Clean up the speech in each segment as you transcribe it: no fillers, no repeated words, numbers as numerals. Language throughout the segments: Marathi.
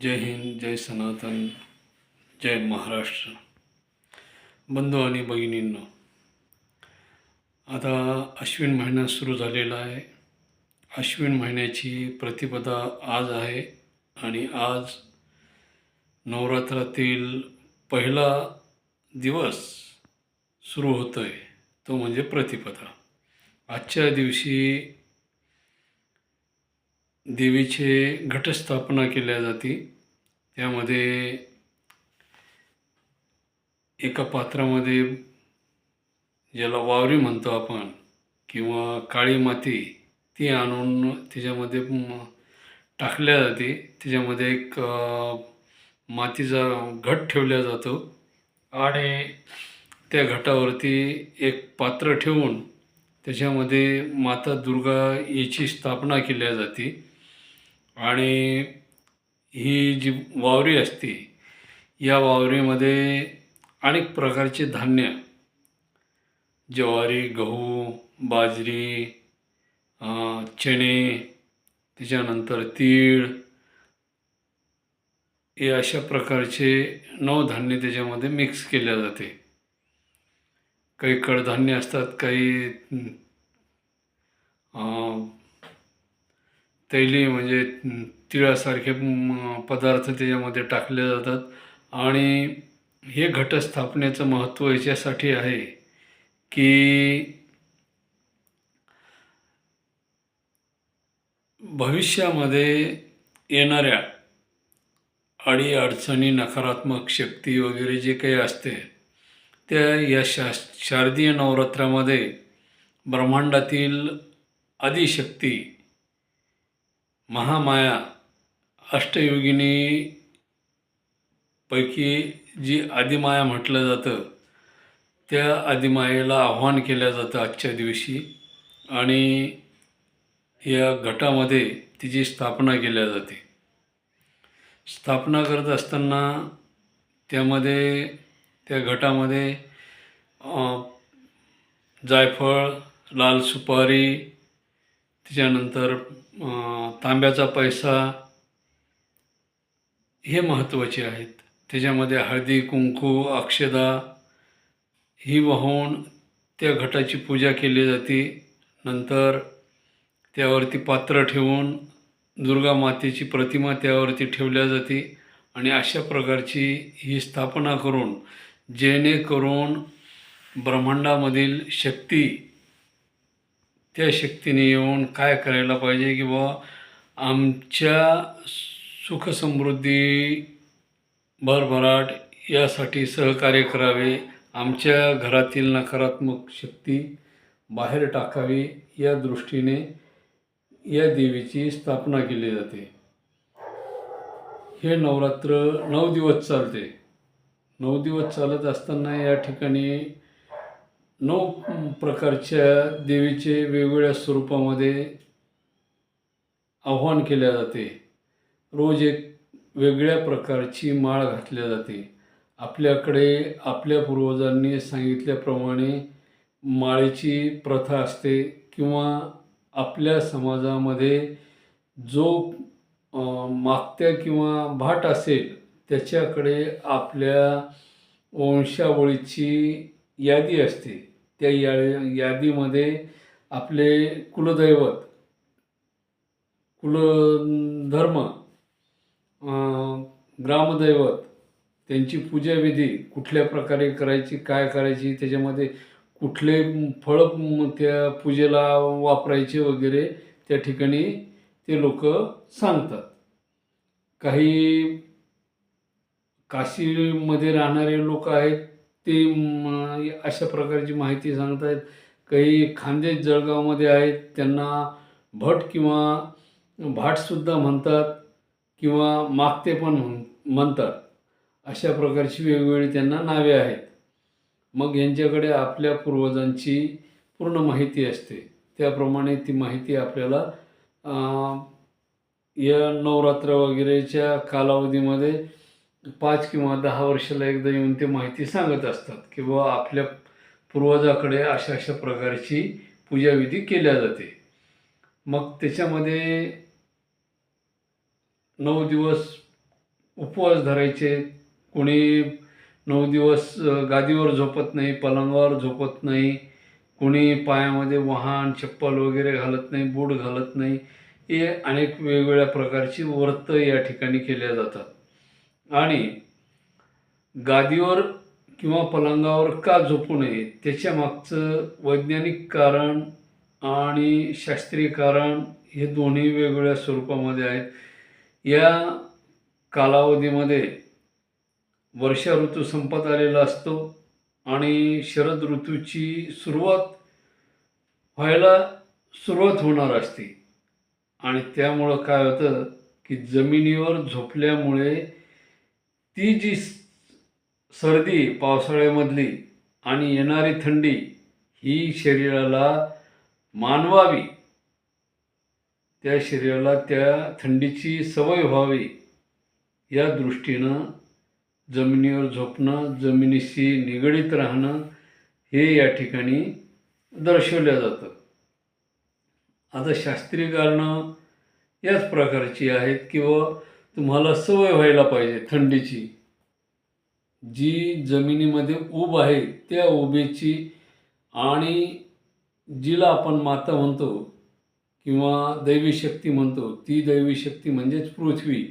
जय हिंद, जय सनातन, जय महाराष्ट्र. बंधू आणि भगिनींनो, आता अश्विन महिना सुरू झालेला आहे. अश्विन महिन्याची प्रतिपदा आज आहे आणि आज नवरात्रातील पहिला दिवस सुरू होतो आहे, तो म्हणजे प्रतिपदा. आजच्या दिवशी देवीचे घटस्थापना केल्या जाते. त्यामध्ये एका पात्रामध्ये, ज्याला वावरी म्हणतो आपण किंवा काळी माती, ती आणून त्याच्यामध्ये टाकल्या जाते. त्याच्यामध्ये एक मातीचा घट ठेवला जातो आणि त्या घटावरती एक पात्र ठेवून त्याच्यामध्ये माता दुर्गा याची स्थापना केली जाते. आणि ही जी वावरी असते, या वावरीमध्ये अनेक प्रकारचे धान्य, ज्वारी, गहू, बाजरी, चणे, त्याच्यानंतर तीळ, हे अशा प्रकारचे 9 धान्य त्याच्यामध्ये मिक्स केल्या जाते. काही कडधान्य असतात, काही तैली म्हणजे तिळासारखे पदार्थ त्याच्यामध्ये टाकले जातात. आणि हे घटस्थापनेचं महत्त्व याच्यासाठी आहे की भविष्यामध्ये येणाऱ्या अडीअडचणी, नकारात्मक शक्ती वगैरे जे काही असते, त्या या शारदीय नवरात्रामध्ये ब्रह्मांडातील आदिशक्ती महामाया अष्टयोगिनी पैकी जी आदिमाया म्हटलं जातं, त्या आदिमायेला आव्हान केलं जातं आजच्या दिवशी. आणि या घटामध्ये तिची स्थापना केली जाते. स्थापना करत असताना त्यामध्ये, त्या घटामध्ये जायफळ, लाल सुपारी, त्याच्यानंतर तांब्याचा पैसा, हे महत्त्वाचे आहेत. त्याच्यामध्ये हळदी, कुंकू, अक्षदा ही वाहून त्या घटाची पूजा केली जाते. नंतर त्यावरती पात्र ठेवून दुर्गा मातेची प्रतिमा त्यावरती ठेवल्या जाते आणि अशा प्रकारची ही स्थापना करून, जेणेकरून ब्रह्मांडामधील शक्ती त्या शक्तीने येऊन काय करायला पाहिजे की बाबा आमच्या सुखसमृद्धी, भरभराट यासाठी सहकार्य करावे, आमच्या घरातील नकारात्मक शक्ती बाहेर टाकावी, या दृष्टीने या देवीची स्थापना केली जाते. हे नवरात्र 9 दिवस चालते. 9 दिवस चालत असताना या ठिकाणी 9 प्रकारच्या देवीचे वेगवेगळ्या स्वरूपामध्ये आव्हान केले जाते. रोज एक वेगळ्या प्रकारची माळ घातली जाते. आपल्याकडे आपल्या पूर्वजांनी सांगितल्याप्रमाणे माळेची प्रथा असते किंवा आपल्या समाजामध्ये जो मागत्या किंवा भाट असेल, त्याच्याकडे आपल्या वंशावळीची यादी असते. त्या यादीमध्ये आपले कुलदैवत, कुलधर्म, ग्रामदैवत, त्यांची पूजाविधी कुठल्या प्रकारे करायची, काय करायची, त्याच्यामध्ये कुठले फळं त्या पूजेला वापरायचे वगैरे त्या ठिकाणी ते लोक सांगतात. काही काशीमध्ये राहणारे लोक आहेत, ते अशा प्रकारची माहिती सांगतात. काही खानदेश, जळगावमध्ये आहेत, त्यांना भट किंवा भाटसुद्धा म्हणतात किंवा मागते पण म्हणतात. अशा प्रकारची वेगवेगळी त्यांना नावे आहेत. मग यांच्याकडे आपल्या पूर्वजांची पूर्ण माहिती असते. त्याप्रमाणे ती माहिती आपल्याला या नवरात्र वगैरेच्या कालावधीमध्ये 5 किंवा 10 वर्षाला एकदा येऊन ते माहिती सांगत असतात की बाबा आपल्या पूर्वजाकडे अशा अशा प्रकारची पूजाविधी केल्या जाते. मग त्याच्यामध्ये 9 दिवस उपवास धरायचे. कोणी 9 दिवस गादीवर झोपत नाही, पलंगावर झोपत नाही, कोणी पायामध्ये वाहन चप्पल वगैरे घालत नाही, बूट घालत नाही. हे अनेक वेगवेगळ्या प्रकारची व्रत या ठिकाणी केल्या जातात. आणि गादीवर किंवा पलंगावर का झोपू नये त्याच्या मागचं वैज्ञानिक कारण आणि शास्त्रीय कारण हे दोन्ही वेगवेगळ्या स्वरूपामध्ये आहेत. या कालावधीमध्ये वर्षा ऋतू संपत आलेला असतो आणि शरद ऋतूची व्हायला सुरुवात होणार असते. आणि त्यामुळं काय होतं की जमिनीवर झोपल्यामुळे ती जी सर्दी पावसाळ्यामधली आणि येणारी थंडी ही शरीराला मानवावी, त्या शरीराला त्या थंडीची सवय व्हावी या दृष्टीनं जमिनीवर झोपणं, जमिनीशी निगडीत राहणं हे या ठिकाणी दर्शवलं जातं. आता शास्त्रीय कारणं याच प्रकारची आहेत की तुम्हाला सवय व्हायला पाहिजे थंडीची. जी जमिनीमध्ये ऊब आहे त्या उभेची आणि जिला आपण माता म्हणतो किंवा दैवी शक्ती म्हणतो, ती दैवी शक्ती म्हणजेच पृथ्वी.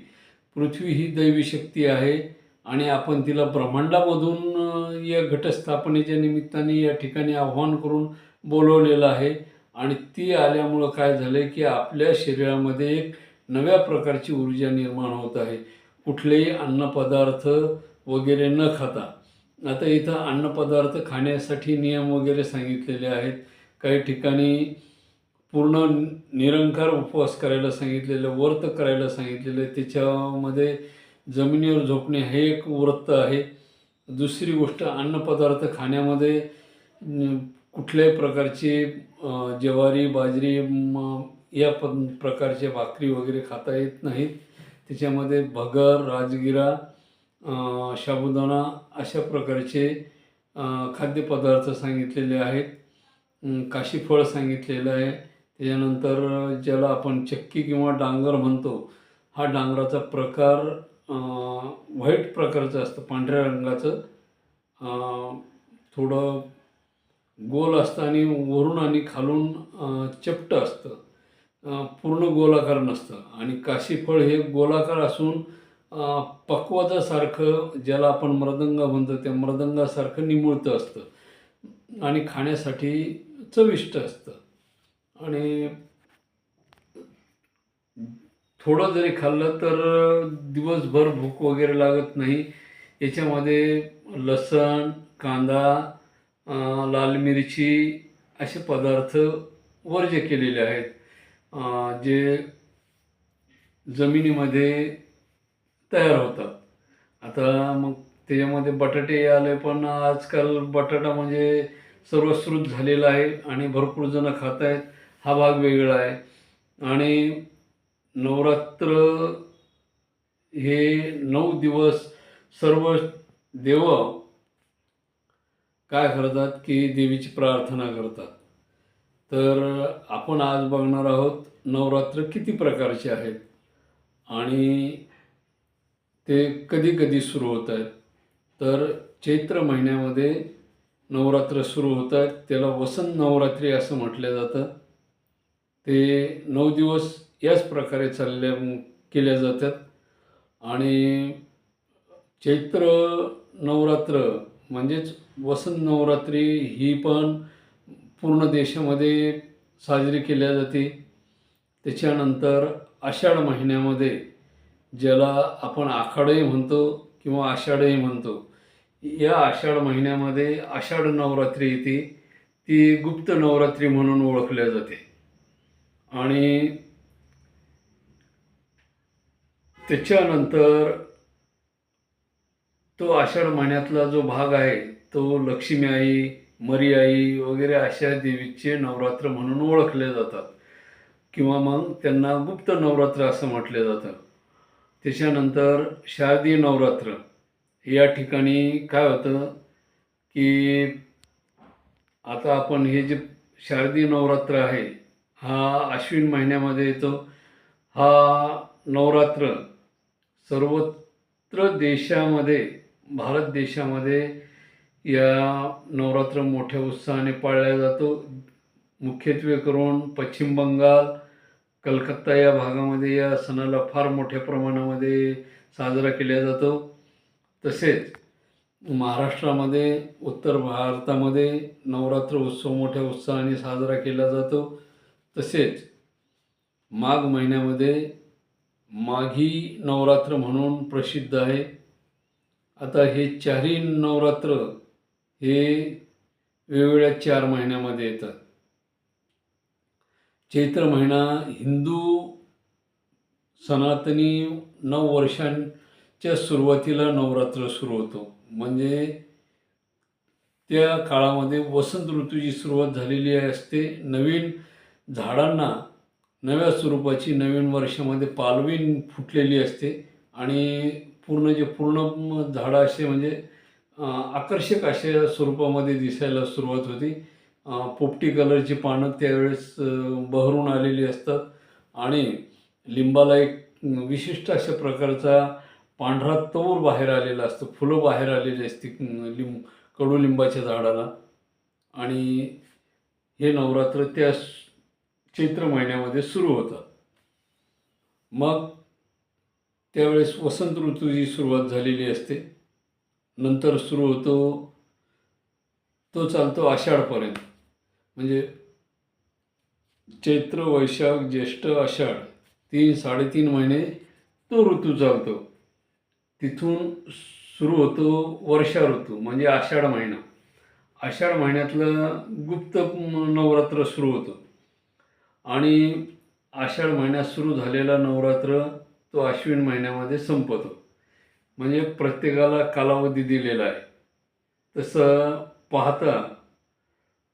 पृथ्वी ही दैवी शक्ती आहे आणि आपण तिला ब्रह्मांडामधून या घटस्थापनेच्या निमित्ताने या ठिकाणी आव्हान करून बोलवलेलं आहे. आणि ती आल्यामुळं काय झालं आहे की आपल्या शरीरामध्ये एक नव्या प्रकारची ऊर्जा निर्माण होत आहे, कुठलेही अन्नपदार्थ वगैरे न खाता. आता इथं अन्नपदार्थ खाण्यासाठी नियम वगैरे सांगितलेले आहेत. काही ठिकाणी पूर्ण निरंकार उपवास करायला सांगितलेलं, व्रत करायला सांगितलेलं आहे. त्याच्यामध्ये जमिनीवर झोपणे हे एक व्रत आहे. दुसरी गोष्ट, अन्नपदार्थ खाण्यामध्ये कुठल्याही प्रकारची ज्वारी, बाजरी या प्रकारचे भाकरी वगैरे खाता येत नाहीत. त्याच्यामध्ये भगर, राजगिरा, साबुदाणा अशा प्रकारचे खाद्यपदार्थ सांगितलेले आहेत. काशीफळ सांगितलेलं आहे. त्याच्यानंतर ज्याला आपण चक्की किंवा डांगर म्हणतो, हा डांगराचा प्रकार व्हाईट प्रकारचं असतं, पांढऱ्या रंगाचं, थोडं गोल असतं आणि वरून आणि खालून चपटं असतं, पूर्ण गोलाकार नसतं. आणि काशीफळ हे गोलाकार असून पक्वादासारखं, ज्याला आपण मृदंग म्हणतो, त्या मृदंगासारखं निमुळतं असतं आणि खाण्यासाठी चविष्ट असतं. आणि थोडं जरी खाल्लं तर दिवसभर भूक वगैरे लागत नाही. याच्यामध्ये लसण, कांदा, लाल मिरची असे पदार्थ वर्ज्य केलेले आहेत, जे जमिनीमध्ये तयार होतात. आता मग त्याच्यामध्ये बटाटे आले, पण आजकाल बटाटा म्हणजे सर्वश्रुत झालेला आहे आणि भरपूर जण खात आहेत, हा भाग वेगळा आहे. आणि नवरात्र हे 9 दिवस सर्व देव काय करतात की देवीची प्रार्थना करतात. तर आपण आज बघणार आहोत नवरात्र किती प्रकारचे आहेत आणि ते कधी कधी सुरू होत आहेत. तर चैत्र महिन्यामध्ये नवरात्र सुरू होत आहेत, त्याला वसंत नवरात्री असं म्हटलं जातं. ते 9 दिवस याच प्रकारे केल्या जातात. आणि चैत्र नवरात्र म्हणजेच वसंत नवरात्री ही पण पूर्ण देशामध्ये साजरी केल्या जाते. त्याच्यानंतर आषाढ महिन्यामध्ये, ज्याला आपण आखाडही म्हणतो किंवा आषाढही म्हणतो, या आषाढ महिन्यामध्ये आषाढ नवरात्री येते, ती गुप्त नवरात्री म्हणून ओळखल्या जाते. आणि त्याच्यानंतर तो आषाढ महिन्यातला जो भाग आहे तो लक्ष्मी आई, मरी आई वगैरे अशा देवीचे नवरात्र म्हणून ओळखले जातात किंवा मग त्यांना गुप्त नवरात्र असं म्हटलं जातं. त्याच्यानंतर शारदीय नवरात्र या ठिकाणी काय होतं की आता आपण हे जे शारदीय नवरात्र आहे हा अश्विन महिन्यामध्ये येतो. हा नवरात्र सर्व देशामध्ये, भारत देशामध्ये या नवरात्र मोठ्या उत्साहाने पाळला जातो. मुख्यत्वे करून पश्चिम बंगाल, कलकत्ता या भागामध्ये या सणाला फार मोठ्या प्रमाणामध्ये साजरा केला जातो. तसेच महाराष्ट्रामध्ये, उत्तर भारतामध्ये नवरात्र उत्सव मोठ्या उत्साहाने साजरा केला जातो. तसेच माघ महिन्यामध्ये माघी नवरात्र म्हणून प्रसिद्ध आहे. आता हे चारही नवरात्र हे वेगवेगळ्या 4 महिन्यामध्ये येतात. चैत्र महिना हिंदू सनातनी नववर्षांच्या सुरुवातीला नवरात्र सुरू होतो. म्हणजे त्या काळामध्ये वसंत ऋतूची सुरुवात झालेली असते. नवीन झाडांना नव्या स्वरूपाची नवीन वर्षामध्ये पालवी फुटलेली असते आणि पूर्ण झाडं असे म्हणजे आकर्षक अशा स्वरूपामध्ये दिसायला सुरुवात होती. पोपटी कलरची पानं त्यावेळेस बहरून आलेली असतात आणि लिंबाला एक विशिष्ट अशा प्रकारचा पांढरा तौर बाहेर आलेला असतो, फुलं बाहेर आलेली असते कडुलिंबाच्या झाडाला. आणि हे नवरात्र त्या चैत्र महिन्यामध्ये सुरू होतात. मग त्यावेळेस वसंत ऋतूची सुरुवात झालेली असते. नंतर सुरू होतो, तो चालतो आषाढपर्यंत. म्हणजे चैत्र, वैशाख, ज्येष्ठ, आषाढ 3-3.5 महिने तो ऋतू चालतो. तिथून सुरू होतो वर्षा ऋतू म्हणजे आषाढ महिना. आषाढ महिन्यातलं गुप्त नवरात्र सुरू होतं आणि आषाढ महिन्यात सुरू झालेला नवरात्र तो आश्विन महिन्यामध्ये संपतो. म्हणजे प्रत्येकाला कालावधी दिलेला आहे. तसं पाहता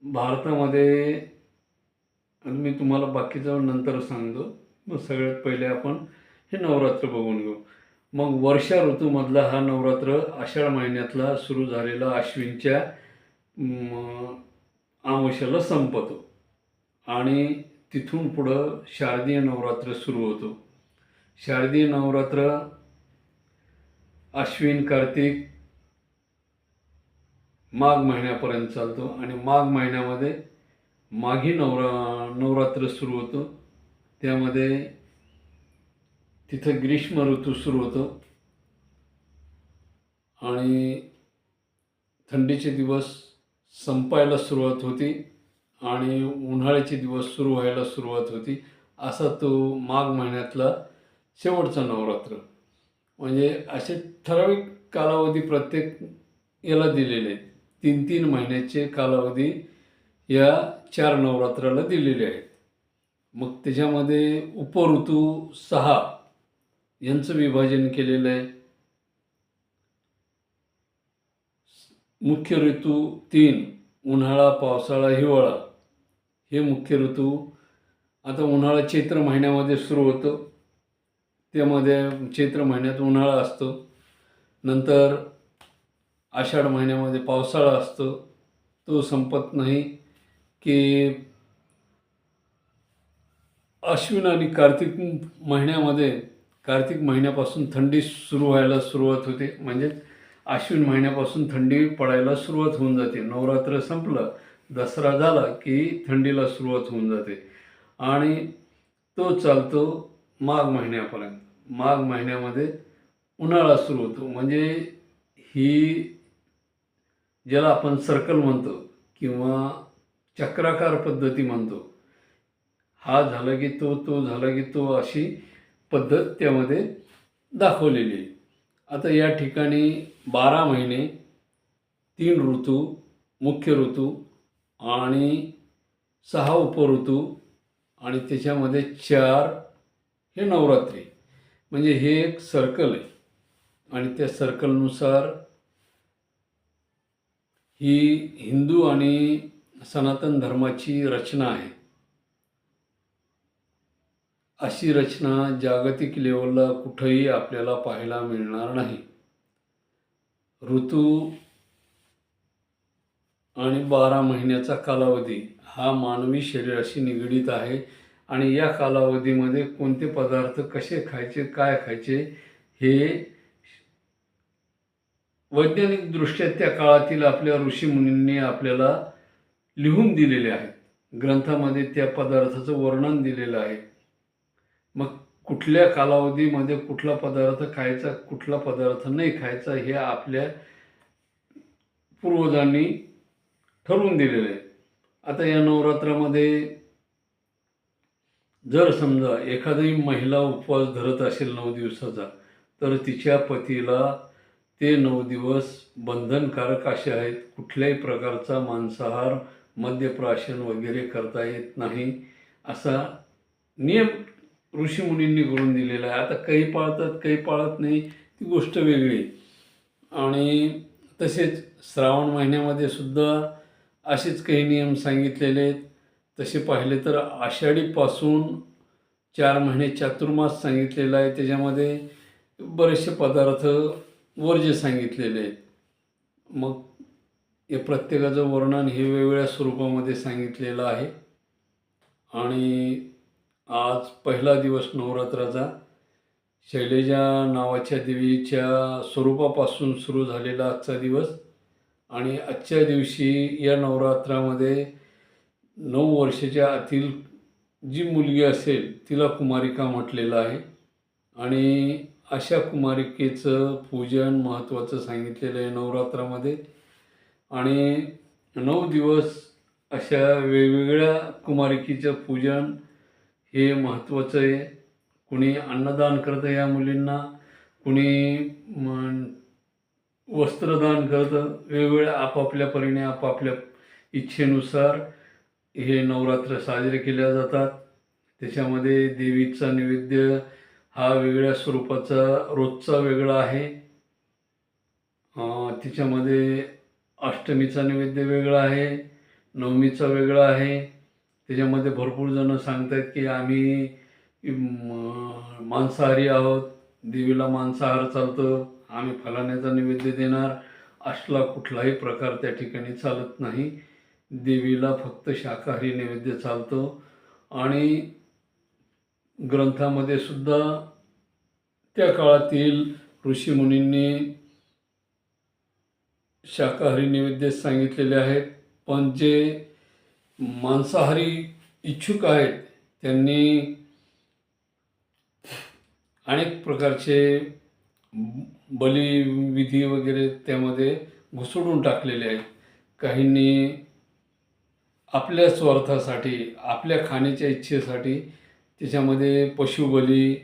भारतामध्ये, मी तुम्हाला बाकीचं नंतर सांगतो, मग सगळ्यात पहिले आपण हे नवरात्र बघून घेऊ. मग वर्षा ऋतूमधला हा नवरात्र आषाढ महिन्यातला सुरू झालेला आश्विनच्या अमावस्येला संपतो आणि तिथून पुढं शारदीय नवरात्र सुरू होतो. शारदीय नवरात्र आश्विन, कार्तिक, माघ महिन्यापर्यंत चालतो आणि माघ महिन्यामध्ये माघी नवरात्र सुरू होतो. त्यामध्ये तिथं ग्रीष्म ऋतू सुरू होतो आणि थंडीचे दिवस संपायला सुरुवात होती आणि उन्हाळ्याचे दिवस सुरू व्हायला सुरुवात होती. असा तो माघ महिन्यातला शेवटचा नवरात्र. म्हणजे असे ठराविक कालावधी प्रत्येक याला दिलेले आहेत. 3-3 महिन्याचे कालावधी या 4 नवरात्राला दिलेले आहेत. मग त्याच्यामध्ये उपऋतू 6 यांचं विभाजन केलेलं आहे. मुख्य ऋतू 3 उन्हाळा, पावसाळा, हिवाळा हे मुख्य ऋतू. आता उन्हाळा चैत्र महिन्यामध्ये सुरू होतो. त्यामध्ये चैत्र महिन्यात उन्हाळा असतो. नंतर आषाढ महिन्यामध्ये पावसाळा असतो. तो संपत नाही की आश्विन आणि कार्तिक महिन्यामध्ये, कार्तिक महिन्यापासून थंडी सुरू व्हायला सुरुवात होते. म्हणजे आश्विन महिन्यापासून थंडी पडायला सुरुवात होऊन जाते. नवरात्र संपलं, दसरा झाला की थंडीला सुरुवात होऊन जाते आणि तो चालतो माघ महिन्यापर्यंत. माघ महिन्यामध्ये उन्हाळा सुरू होतो. म्हणजे ही ज्याला आपण सर्कल म्हणतो किंवा चक्राकार पद्धती म्हणतो, हा झाला की तो झाला की तो, अशी पद्धत त्यामध्ये दाखवलेली आहे. आता या ठिकाणी 12 महिने, 3 ऋतू, मुख्य ऋतू आणि 6 उपऋतू आणि त्याच्यामध्ये 4 हे नवरात्री. म्हणजे हे एक सर्कल आहे आणि त्या सर्कलनुसार ही हिंदू आणि सनातन धर्माची रचना आहे. अशी रचना जागतिक लेवलला कुठंही आपल्याला पाहायला मिळणार नाही. ऋतू आणि 12 महिन्याचा कालावधी हा मानवी शरीराशी निगडीत आहे आणि या कालावधीमध्ये कोणते पदार्थ कसे खायचे, काय खायचे हे वैज्ञानिकदृष्ट्या त्या काळातील आपल्या ऋषीमुनींनी आपल्याला लिहून दिलेले आहेत. ग्रंथामध्ये त्या पदार्थाचं वर्णन दिलेलं आहे. मग कुठल्या कालावधीमध्ये कुठला पदार्थ खायचा, कुठला पदार्थ नाही खायचा, हे आपल्या पूर्वजांनी ठरवून दिलेलं आहे. आता या नवरात्रामध्ये जर समजा एखादी महिला उपवास धरत असेल 9 दिवसाचा, तर तिच्या पतीला ते 9 दिवस बंधनकारक असे आहेत. कुठल्याही प्रकारचा मांसाहार, मद्यप्राशन वगैरे करता येत नाही, असा नियम ऋषीमुनींनी करून दिलेला आहे. आता काही पाळतात, काही पाळत नाही, ती गोष्ट वेगळी. आणि तसेच श्रावण महिन्यामध्ये सुद्धा असेच काही नियम सांगितलेले आहेत. तसे पाहिले तर आषाढीपासून 4 महिने चातुर्मास सांगितलेला आहे. त्याच्यामध्ये बरेचसे पदार्थ वर्ज्य सांगितलेले आहेत. मग हे प्रत्येकाचं वर्णन हे वेगवेगळ्या स्वरूपामध्ये सांगितलेलं आहे. आणि आज पहिला दिवस नवरात्राचा शैलजा नावाच्या देवीच्या स्वरूपापासून सुरू झालेला आजचा दिवस. आणि आजच्या दिवशी या नवरात्रामध्ये 9 वर्षाच्या आतील जी मुलगी असेल तिला कुमारिका म्हटलेलं आहे. आणि अशा कुमारिकेचं पूजन महत्त्वाचं सांगितलेलं आहे नवरात्रामध्ये. आणि 9 दिवस अशा वेगवेगळ्या कुमारिकेचं पूजन हे महत्त्वाचं आहे. कुणी अन्नदान करतं या मुलींना, कुणी वस्त्रदान करतं. वेगवेगळ्या आपापल्या परीने आपापल्या इच्छेनुसार हे नवरात्र साजरे केल्या जातात. त्याच्यामध्ये देवीचा नैवेद्य हा वेगळ्या स्वरूपाचा रोजचा वेगळा आहे. त्याच्यामध्ये अष्टमीचा नैवेद्य वेगळा आहे, नवमीचा वेगळा आहे. त्याच्यामध्ये भरपूर जण सांगतात की आम्ही मांसाहारी आहोत, देवीला मांसाहार चालतं, आम्ही फलाण्याचा नैवेद्य देणार. असला कुठलाही प्रकार त्या ठिकाणी चालत नाही. देवीला फक्त शाकाहारी नैवेद्य चालतो. आणि ग्रंथामध्ये सुद्धा त्या काळातील ऋषीमुनींनी शाकाहारी नैवेद्य सांगितलेले आहेत. पण जे मांसाहारी इच्छुक आहेत त्यांनी अनेक प्रकारचे बलिविधी वगैरे त्यामध्ये घुसडून टाकलेले आहेत. काहींनी आपल्या स्वार्थासाठी, आपल्या खाण्याच्या इच्छेसाठी त्याच्यामध्ये पशुबली,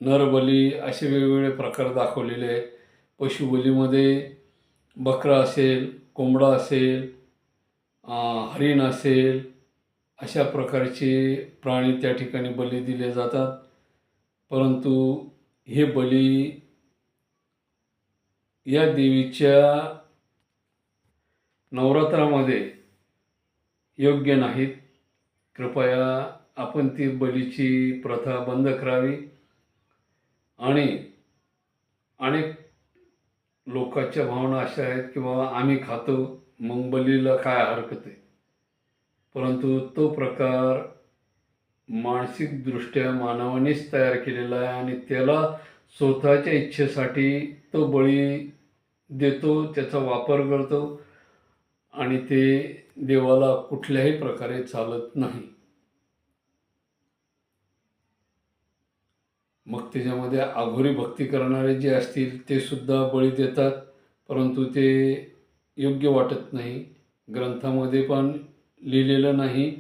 नरबली असे वेगवेगळे प्रकार दाखवलेले आहेत. पशुबलीमध्ये बकरा असेल, कोंबडा असेल, हरीण असेल, अशा प्रकारचे प्राणी त्या ठिकाणी बली दिले जातात. परंतु हे बली या देवीच्या नवरात्रामध्ये योग्य नाहीत. कृपया आपण ती बलीची प्रथा बंद करावी. आणि अनेक लोकांच्या भावना अशा आहेत की बाबा आम्ही खातो, मग बलीला काय हरकत आहे. परंतु तो प्रकार मानसिकदृष्ट्या मानवानेच तयार केलेला आहे आणि त्याला स्वतःच्या इच्छेसाठी तो बळी देतो, त्याचा वापर करतो आणि ते देवाला कुठल्याही प्रकारे चालत नाही. मग त्याच्यामध्ये अघोरी भक्ती करणारे जे असतील ते सुद्धा बळी देतात, परंतु ते योग्य वाटत नाही. ग्रंथामध्ये पण लिहिलेलं नाही.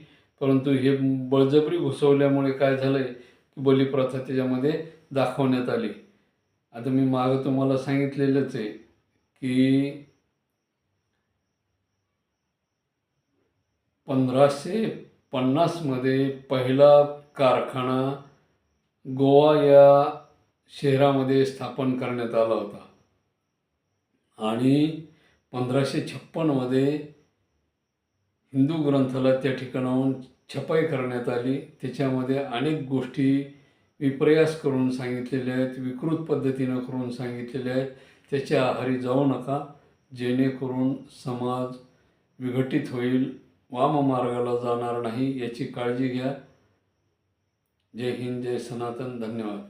परंतु हे बळजबरी घुसवल्यामुळे काय झालं आहे की बलिप्रथा त्याच्यामध्ये दाखवण्यात आली. आता मी मागं तुम्हाला सांगितलेलंच आहे की 1550 पहिला कारखाना गोवा या शहरामध्ये स्थापन करण्यात आला होता. आणि 1556 हिंदू ग्रंथाला त्या ठिकाणाहून छपाई करण्यात आली. त्याच्यामध्ये अनेक गोष्टी विपर्यास करून सांगितलेल्या आहेत, विकृत पद्धतीनं करून सांगितलेल्या आहेत. त्याच्या आहारी जाऊ नका, जेणेकरून समाज विघटित होईल, वाममार्गाला जाणार नाही, याची काळजी घ्या. जय हिंद, जय सनातन. धन्यवाद.